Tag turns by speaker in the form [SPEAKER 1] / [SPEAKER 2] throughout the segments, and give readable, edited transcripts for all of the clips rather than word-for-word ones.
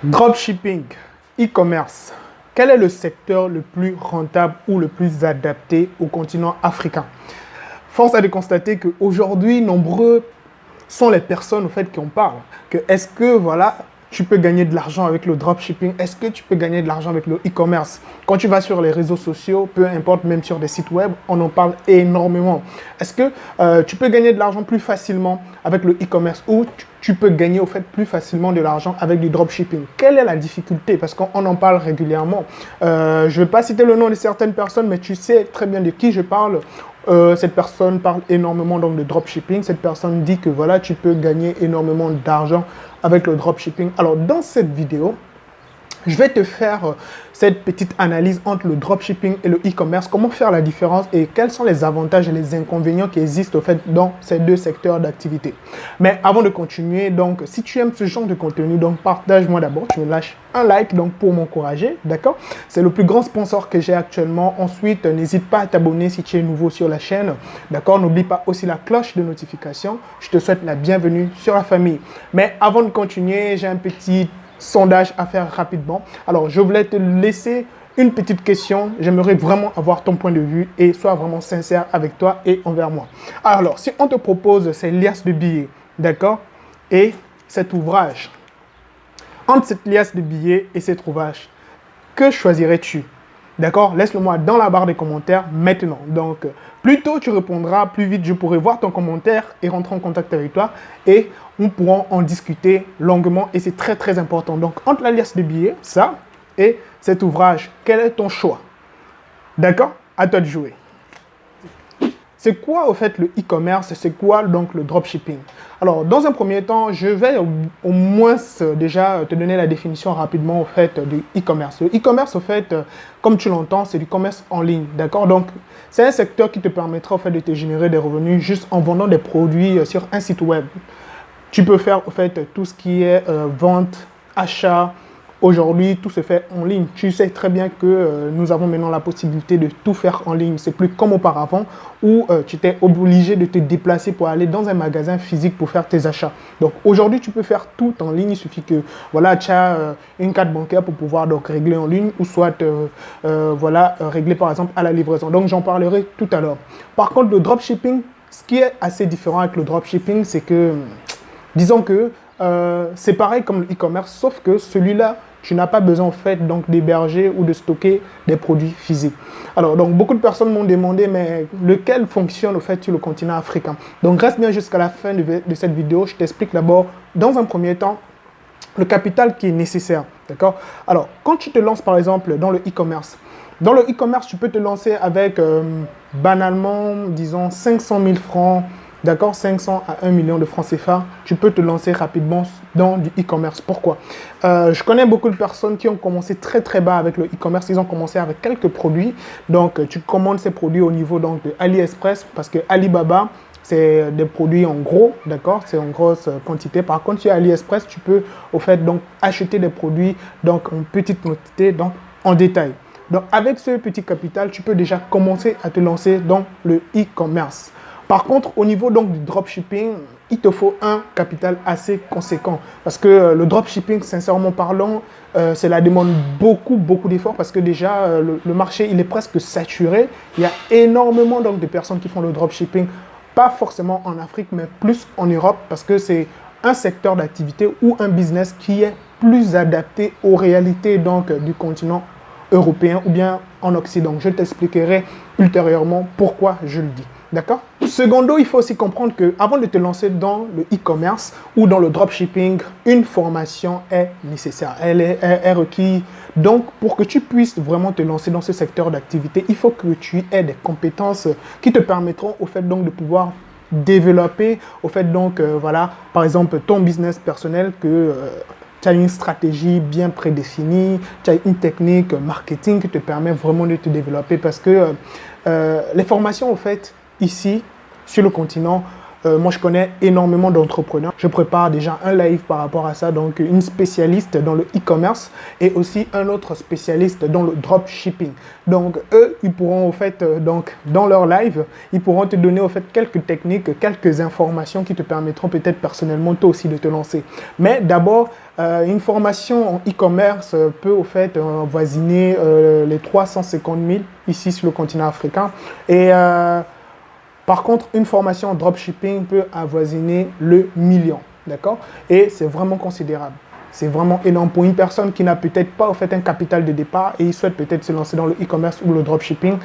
[SPEAKER 1] Dropshipping, e-commerce. Quel est le secteur le plus rentable ou le plus adapté au continent africain? Force est de constater qu'aujourd'hui, nombreux sont les personnes au fait qui en parlent. Est-ce que voilà, tu peux gagner de l'argent avec le dropshipping? Est-ce que tu peux gagner de l'argent avec le e-commerce? Quand tu vas sur les réseaux sociaux, peu importe, même sur des sites web, on en parle énormément. Est-ce que tu peux gagner de l'argent plus facilement avec le e-commerce ou tu peux gagner au fait plus facilement de l'argent avec du dropshipping? Quelle est la difficulté? Parce qu'on en parle régulièrement. Je ne vais pas citer le nom de certaines personnes, mais tu sais très bien de qui je parle. Cette personne parle énormément donc de dropshipping. Cette personne dit que voilà, tu peux gagner énormément d'argent avec le dropshipping. Alors, dans cette vidéo, je vais te faire cette petite analyse entre le dropshipping et le e-commerce, comment faire la différence et quels sont les avantages et les inconvénients qui existent au fait dans ces deux secteurs d'activité. Mais avant de continuer, donc si tu aimes ce genre de contenu, donc partage-moi d'abord, tu me lâches un like donc pour m'encourager, d'accord? C'est le plus grand sponsor que j'ai actuellement. Ensuite, n'hésite pas à t'abonner si tu es nouveau sur la chaîne, d'accord? N'oublie pas aussi la cloche de notification. Je te souhaite la bienvenue sur la famille. Mais avant de continuer, j'ai un petit sondage à faire rapidement. Alors, je voulais te laisser une petite question. J'aimerais vraiment avoir ton point de vue et sois vraiment sincère avec toi et envers moi. Alors, si on te propose ces liasses de billets, d'accord, et cet ouvrage, entre cette liasse de billets et cet ouvrage, que choisirais-tu? D'accord? Laisse-le moi dans la barre des commentaires maintenant. Donc, plus tôt tu répondras, plus vite je pourrai voir ton commentaire et rentrer en contact avec toi. Et nous pourrons en discuter longuement et c'est très très important. Donc, entre la liasse de billets, ça, et cet ouvrage, quel est ton choix? D'accord? À toi de jouer. C'est quoi au fait le e-commerce? C'est quoi donc le dropshipping? Alors, dans un premier temps, je vais au moins déjà te donner la définition rapidement au fait du e-commerce. Le e-commerce, au fait, comme tu l'entends, c'est du commerce en ligne, d'accord? Donc, c'est un secteur qui te permettra au fait de te générer des revenus juste en vendant des produits sur un site web. Tu peux faire au fait tout ce qui est vente, achat. Aujourd'hui, tout se fait en ligne. Tu sais très bien que nous avons maintenant la possibilité de tout faire en ligne. C'est plus comme auparavant où tu étais obligé de te déplacer pour aller dans un magasin physique pour faire tes achats. Donc aujourd'hui, tu peux faire tout en ligne. Il suffit que voilà, tu as une carte bancaire pour pouvoir donc régler en ligne ou soit voilà, régler par exemple à la livraison. Donc j'en parlerai tout à l'heure. Par contre, le dropshipping, ce qui est assez différent avec le dropshipping, c'est que disons que c'est pareil comme le e-commerce, sauf que celui-là, tu n'as pas besoin en fait donc d'héberger ou de stocker des produits physiques. Alors donc beaucoup de personnes m'ont demandé mais lequel fonctionne au fait sur le continent africain. Donc reste bien jusqu'à la fin de cette vidéo. Je t'explique d'abord dans un premier temps le capital qui est nécessaire. D'accord? Alors quand tu te lances par exemple dans le e-commerce, tu peux te lancer avec banalement disons 500 000 francs. D'accord, 500 à 1 million de francs CFA, tu peux te lancer rapidement dans du e-commerce. Pourquoi? Je connais beaucoup de personnes qui ont commencé très très bas avec le e-commerce. Ils ont commencé avec quelques produits. Donc, tu commandes ces produits au niveau donc, de AliExpress parce que Alibaba, c'est des produits en gros, d'accord? C'est en grosse quantité. Par contre, sur AliExpress, tu peux au fait donc acheter des produits donc en petite quantité, donc en détail. Donc, avec ce petit capital, tu peux déjà commencer à te lancer dans le e-commerce. Par contre, au niveau donc du dropshipping, il te faut un capital assez conséquent. Parce que le dropshipping, sincèrement parlant, cela demande beaucoup d'efforts parce que déjà, le marché, il est presque saturé. Il y a énormément donc, de personnes qui font le dropshipping, pas forcément en Afrique, mais plus en Europe parce que c'est un secteur d'activité ou un business qui est plus adapté aux réalités donc, du continent européen ou bien en Occident. Je t'expliquerai ultérieurement pourquoi je le dis. D'accord? Secondo, il faut aussi comprendre qu'avant de te lancer dans le e-commerce ou dans le dropshipping, une formation est nécessaire. Elle est requise. Donc, pour que tu puisses vraiment te lancer dans ce secteur d'activité, il faut que tu aies des compétences qui te permettront au fait donc de pouvoir développer, au fait donc, voilà, par exemple, ton business personnel que tu as une stratégie bien prédéfinie, tu as une technique marketing qui te permet vraiment de te développer parce que les formations, au fait, ici, sur le continent, Moi, je connais énormément d'entrepreneurs. Je prépare déjà un live par rapport à ça. Donc, une spécialiste dans le e-commerce et aussi un autre spécialiste dans le dropshipping. Donc, eux, ils pourront, au fait, donc, dans leur live, ils pourront te donner, au fait, quelques techniques, quelques informations qui te permettront peut-être personnellement, toi aussi, de te lancer. Mais d'abord, une formation en e-commerce peut, au fait, voisiner les 350 000 ici sur le continent africain. Et par contre, une formation en dropshipping peut avoisiner le million, d'accord? Et c'est vraiment considérable. C'est vraiment énorme pour une personne qui n'a peut-être pas, au fait, un capital de départ et il souhaite peut-être se lancer dans le e-commerce ou le dropshipping.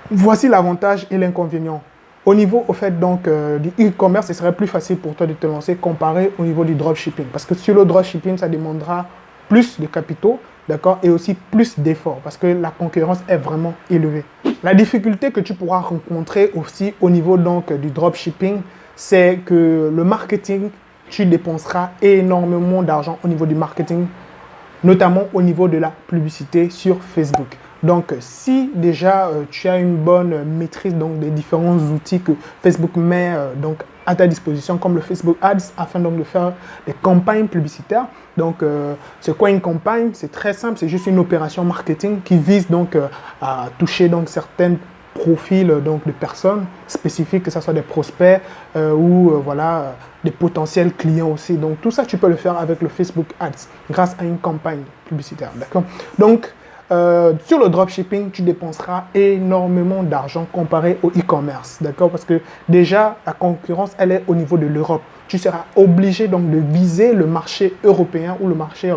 [SPEAKER 1] Voici l'avantage et l'inconvénient. Au niveau, au fait, donc, du e-commerce, ce serait plus facile pour toi de te lancer comparé au niveau du dropshipping. Parce que sur le dropshipping, ça demandera plus de capitaux, d'accord, et aussi plus d'efforts parce que la concurrence est vraiment élevée. La difficulté que tu pourras rencontrer aussi au niveau donc du dropshipping, c'est que le marketing, tu dépenseras énormément d'argent au niveau du marketing, notamment au niveau de la publicité sur Facebook. Donc, si déjà tu as une bonne maîtrise donc, des différents outils que Facebook met donc, à ta disposition, comme le Facebook Ads, afin donc, de faire des campagnes publicitaires. Donc, c'est quoi une campagne? C'est très simple, c'est juste une opération marketing qui vise donc à toucher donc, certains profils donc, de personnes spécifiques, que ce soit des prospects ou voilà, des potentiels clients aussi. Donc, tout ça, tu peux le faire avec le Facebook Ads grâce à une campagne publicitaire. D'accord? Donc, sur le dropshipping, tu dépenseras énormément d'argent comparé au e-commerce, d'accord? Parce que déjà, la concurrence, elle est au niveau de l'Europe. Tu seras obligé donc de viser le marché européen ou le marché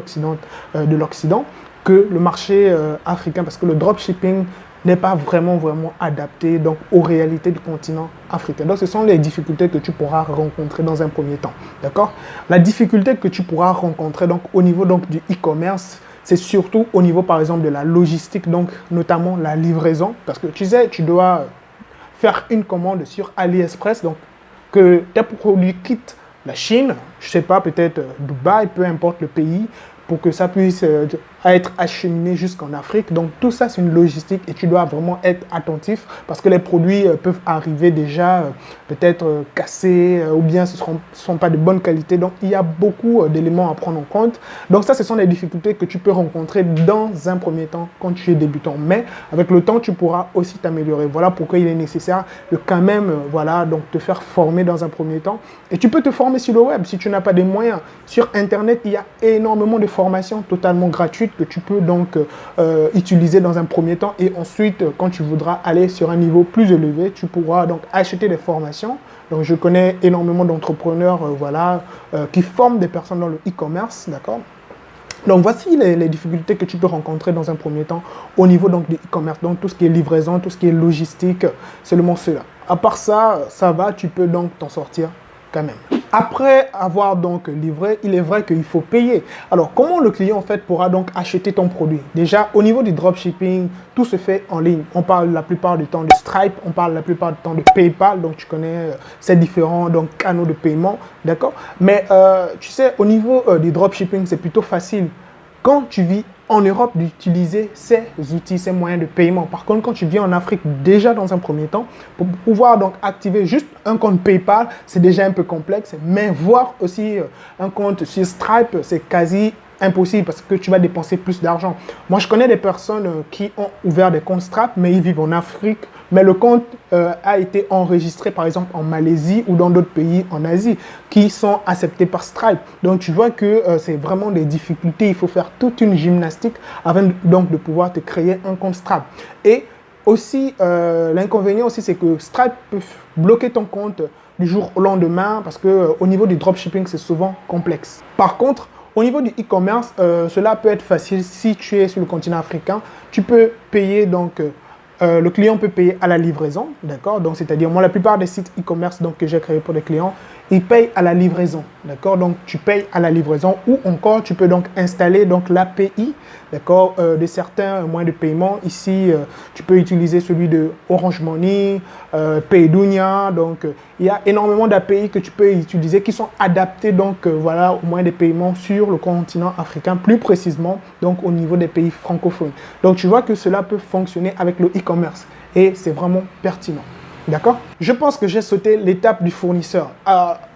[SPEAKER 1] de l'Occident que le marché africain, parce que le dropshipping n'est pas vraiment adapté donc, aux réalités du continent africain. Donc, ce sont les difficultés que tu pourras rencontrer dans un premier temps, d'accord? La difficulté que tu pourras rencontrer donc, au niveau donc, du e-commerce, c'est surtout au niveau, par exemple, de la logistique, donc notamment la livraison. Parce que tu sais, tu dois faire une commande sur AliExpress, donc que tes produits quittent la Chine, je ne sais pas, peut-être Dubaï, peu importe le pays, pour que ça puisse être acheminé jusqu'en Afrique. Donc tout ça, c'est une logistique et tu dois vraiment être attentif parce que les produits peuvent arriver déjà peut-être cassés ou bien ce ne sont pas de bonne qualité. Donc il y a beaucoup d'éléments à prendre en compte. Donc ça, ce sont les difficultés que tu peux rencontrer dans un premier temps quand tu es débutant. Mais avec le temps, tu pourras aussi t'améliorer. Voilà pourquoi il est nécessaire de quand même voilà, donc te faire former dans un premier temps. Et tu peux te former sur le web si tu n'as pas de moyens. Sur Internet, il y a énormément de formations totalement gratuites que tu peux donc utiliser dans un premier temps et ensuite quand tu voudras aller sur un niveau plus élevé, tu pourras donc acheter des formations. Donc je connais énormément d'entrepreneurs voilà, qui forment des personnes dans le e-commerce, d'accord? Donc voici les difficultés que tu peux rencontrer dans un premier temps au niveau donc du e-commerce, donc tout ce qui est livraison, tout ce qui est logistique, seulement cela. À part ça, ça va, tu peux donc t'en sortir quand même. Après avoir donc livré, il est vrai qu'il faut payer. Alors, comment le client en fait pourra donc acheter ton produit? Déjà, au niveau du dropshipping, tout se fait en ligne. On parle la plupart du temps de Stripe, on parle la plupart du temps de PayPal, donc tu connais ces différents donc, canaux de paiement, d'accord? Mais tu sais, au niveau du dropshipping, c'est plutôt facile. Quand tu vis en Europe, d'utiliser ces outils, ces moyens de paiement. Par contre, quand tu vis en Afrique, déjà dans un premier temps, pour pouvoir donc activer juste un compte PayPal, c'est déjà un peu complexe. Mais voir aussi un compte sur Stripe, c'est quasi impossible parce que tu vas dépenser plus d'argent. Moi, je connais des personnes qui ont ouvert des comptes Stripe, mais ils vivent en Afrique. Mais le compte a été enregistré, par exemple, en Malaisie ou dans d'autres pays en Asie qui sont acceptés par Stripe. Donc, tu vois que c'est vraiment des difficultés. Il faut faire toute une gymnastique avant donc, de pouvoir te créer un compte Stripe. Et aussi, l'inconvénient aussi, c'est que Stripe peut bloquer ton compte du jour au lendemain parce qu'au niveau du dropshipping, c'est souvent complexe. Par contre, au niveau du e-commerce, cela peut être facile si tu es sur le continent africain. Tu peux payer donc... le client peut payer à la livraison, d'accord? Donc, c'est-à-dire, moi, la plupart des sites e-commerce que j'ai créés pour des clients, ils payent à la livraison, d'accord? Donc, tu payes à la livraison ou encore, tu peux donc installer donc l'API, d'accord, de certains moyens de paiement. Ici, tu peux utiliser celui de Orange Money, Paydunia. Donc, il y a énormément d'API que tu peux utiliser qui sont adaptés donc, voilà, aux moyens de paiement sur le continent africain, plus précisément donc, au niveau des pays francophones. Donc, tu vois que cela peut fonctionner avec le e-commerce et c'est vraiment pertinent. D'accord? Je pense que j'ai sauté l'étape du fournisseur.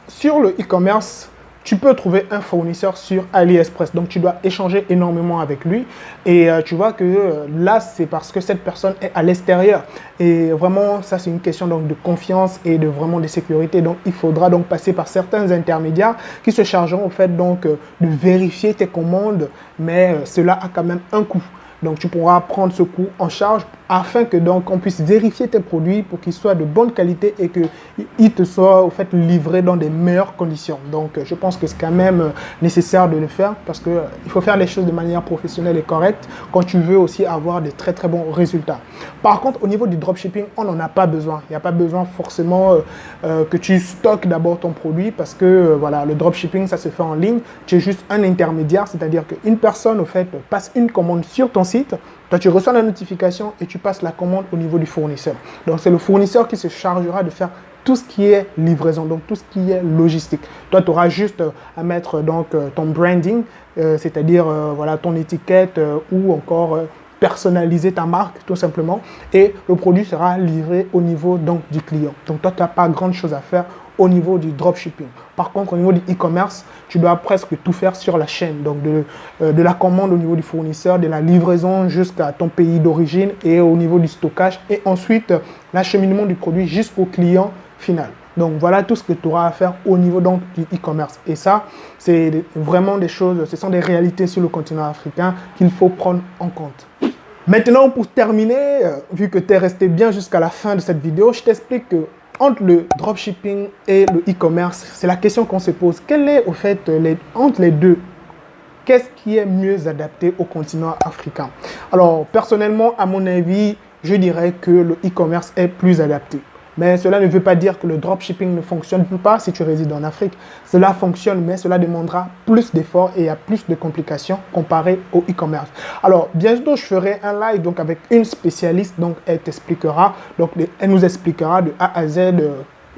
[SPEAKER 1] Sur le e-commerce, tu peux trouver un fournisseur sur AliExpress. Donc, tu dois échanger énormément avec lui. Et tu vois que là, c'est parce que cette personne est à l'extérieur. Et vraiment, ça, c'est une question donc, de confiance et de vraiment de sécurité. Donc, il faudra donc passer par certains intermédiaires qui se chargeront, au fait, donc, de vérifier tes commandes. Mais cela a quand même un coût. Donc, tu pourras prendre ce coût en charge afin que donc on puisse vérifier tes produits pour qu'ils soient de bonne qualité et qu'ils te soient au fait livrés dans des meilleures conditions. Donc, je pense que c'est quand même nécessaire de le faire parce que il faut faire les choses de manière professionnelle et correcte quand tu veux aussi avoir des très très bons résultats. Par contre, au niveau du dropshipping, on n'en a pas besoin. Il n'y a pas besoin forcément que tu stockes d'abord ton produit parce que voilà, le dropshipping, ça se fait en ligne. Tu es juste un intermédiaire, c'est-à-dire qu'une personne au fait passe une commande sur ton site. Toi, tu reçois la notification et tu passes la commande au niveau du fournisseur. Donc, c'est le fournisseur qui se chargera de faire tout ce qui est livraison, donc tout ce qui est logistique. Toi, tu auras juste à mettre donc, ton branding, c'est-à-dire voilà, ton étiquette ou encore personnaliser ta marque tout simplement et le produit sera livré au niveau donc, du client. Donc, toi, tu n'as pas grande chose à faire au niveau du dropshipping. Par contre, au niveau du e-commerce, tu dois presque tout faire sur la chaîne. Donc, de la commande au niveau du fournisseur, de la livraison jusqu'à ton pays d'origine et au niveau du stockage. Et ensuite, l'acheminement du produit jusqu'au client final. Donc, voilà tout ce que tu auras à faire au niveau donc, du e-commerce. Et ça, c'est vraiment des choses, ce sont des réalités sur le continent africain qu'il faut prendre en compte. Maintenant, pour terminer, vu que tu es resté bien jusqu'à la fin de cette vidéo, je t'explique que entre le dropshipping et le e-commerce, c'est la question qu'on se pose. Quel est au fait, entre les deux, qu'est-ce qui est mieux adapté au continent africain? Alors, personnellement, à mon avis, je dirais que le e-commerce est plus adapté. Mais cela ne veut pas dire que le dropshipping ne fonctionne pas si tu résides en Afrique. Cela fonctionne, mais cela demandera plus d'efforts et il y a plus de complications comparé au e-commerce. Alors, bientôt, je ferai un live donc, avec une spécialiste. Donc, elle t'expliquera, donc, elle nous expliquera de A à Z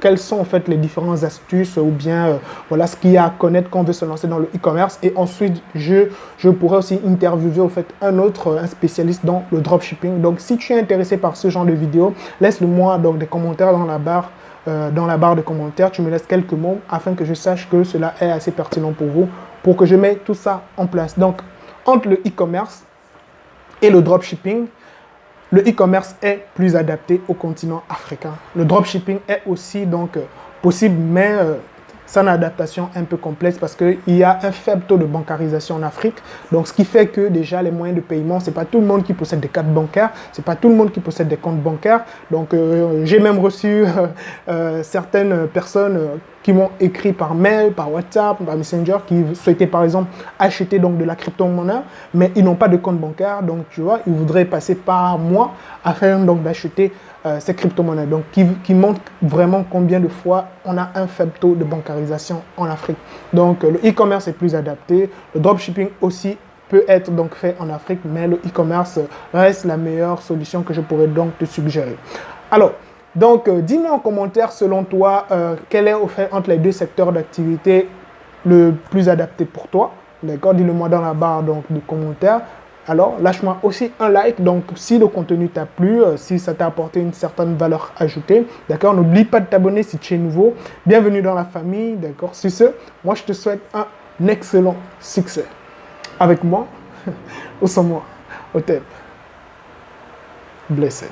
[SPEAKER 1] quelles sont en fait les différentes astuces ou bien voilà ce qu'il y a à connaître quand on veut se lancer dans le e-commerce. Et ensuite, je pourrais aussi interviewer en fait un spécialiste dans le dropshipping. Donc, si tu es intéressé par ce genre de vidéo, laisse-le-moi donc des commentaires dans la barre de commentaires. Tu me laisses quelques mots afin que je sache que cela est assez pertinent pour vous, pour que je mette tout ça en place. Donc, entre le e-commerce et le dropshipping, le e-commerce est plus adapté au continent africain. Le dropshipping est aussi donc possible, mais c'est une adaptation un peu complexe parce qu'il y a un faible taux de bancarisation en Afrique. Donc, ce qui fait que déjà les moyens de paiement, ce n'est pas tout le monde qui possède des cartes bancaires, ce n'est pas tout le monde qui possède des comptes bancaires. Donc, j'ai même reçu certaines personnes qui m'ont écrit par mail, par WhatsApp, par Messenger, qui souhaitaient par exemple acheter donc de la crypto-monnaie, mais ils n'ont pas de compte bancaire, donc tu vois, ils voudraient passer par moi afin donc d'acheter ces crypto-monnaies. Donc qui montre vraiment combien de fois on a un faible taux de bancarisation en Afrique. Donc le e-commerce est plus adapté, le dropshipping aussi peut être donc fait en Afrique, mais le e-commerce reste la meilleure solution que je pourrais donc te suggérer. Alors, donc, dis-moi en commentaire, selon toi, quel est au fait entre les deux secteurs d'activité le plus adapté pour toi. D'accord? Dis-le-moi dans la barre donc, de commentaires. Alors, lâche-moi aussi un like. Donc, si le contenu t'a plu, si ça t'a apporté une certaine valeur ajoutée, d'accord? N'oublie pas de t'abonner si tu es nouveau. Bienvenue dans la famille, d'accord? Sur ce, moi, je te souhaite un excellent succès. Avec moi, ou sans moi, au thème. Blessé.